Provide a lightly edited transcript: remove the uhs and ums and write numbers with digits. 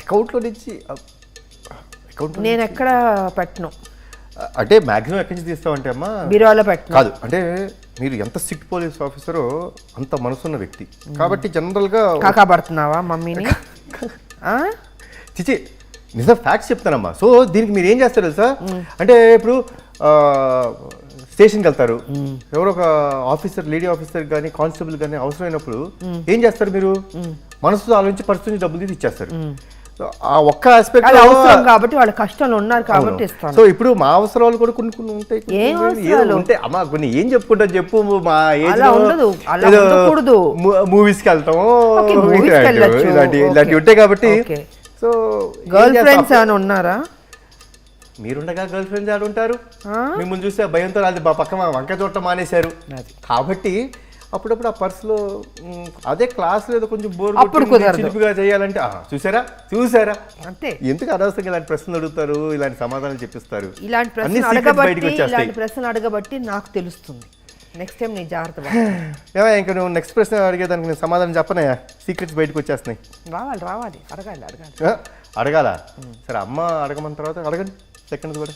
అకౌంట్లో నుంచి నేను ఎక్కడ పెట్టను, అంటే మ్యాక్సిమం ఎక్కడి నుంచి తీస్తామంటే అమ్మా బీరువాలో పెట్టను. కాదు, అంటే మీరు ఎంత స్ట్రిక్ట్ పోలీస్ ఆఫీసరో అంత మనసున్న వ్యక్తి కాబట్టి జనరల్గా కాకాబడుతున్నావా మమ్మీని? చిచి నిజం ఫ్యాక్ట్స్ చెప్తానమ్మా. సో దీనికి మీరు ఏం చేస్తారు తెలుసా, అంటే ఇప్పుడు స్టేషన్కి వెళ్తారు, ఎవరో ఒక ఆఫీసర్, లేడీ ఆఫీసర్ కానీ కానిస్టేబుల్ కానీ అవసరమైనప్పుడు ఏం చేస్తారు, మీరు మనసుతో ఆలోచించి పరిస్థితి డబ్బులు తీసి ఇచ్చేస్తారు. ఆ ఒక్క ఆస్పెక్ట్ అవసరం కాబట్టి వాళ్ళ కష్టంలో ఉన్నారు కాబట్టి ఇస్తాను. సో ఇప్పుడు మా అవసరాలు కూడా కొన్ని కొన్ని ఉంటాయి, ఉంటాయి అమ్మా. కొన్ని ఏం చెప్పుకుంటాం చెప్పు, మా ఏజ్ మూవీస్కి వెళ్తాము ఇలాంటివి ఉంటాయి కాబట్టి. సో గర్ల్ ఫ్రెండ్స్ ఏమైనా ఉన్నారా? మీరుండగా గర్ల్ ఫ్రెండ్స్ ఆడు ఉంటారు, మిమ్మల్ని చూస్తే భయంతో అది పక్క వంక చూడటం మానేశారు కాబట్టి అప్పుడప్పుడు ఆ పర్సులో అదే క్లాస్ లేదు కొంచెం బోర్ చిలిపిగా చేయాలంటే చూసారా చూసారా అంతే. ఎందుకు అనవసరంగా ఇలాంటి ప్రశ్నలు అడుగుతారు, ఇలాంటి సమాధానాలు చెప్పిస్తారు. ఇలాంటి ప్రశ్నలు అడగబట్టి నాకు తెలుస్తుంది. నెక్స్ట్ టైం నేను జాగ్రత్త. ఇంకా నువ్వు నెక్స్ట్ ప్రశ్న అడిగేదానికి నేను సమాధానం చెప్పనయా, సీక్రెట్స్ బయటకు వచ్చేస్తున్నాయి. రావాలి అడగాల. అడగాల? సరే అమ్మ అడగమన్న తర్వాత అడగండి సెకండ్స్ కూడా.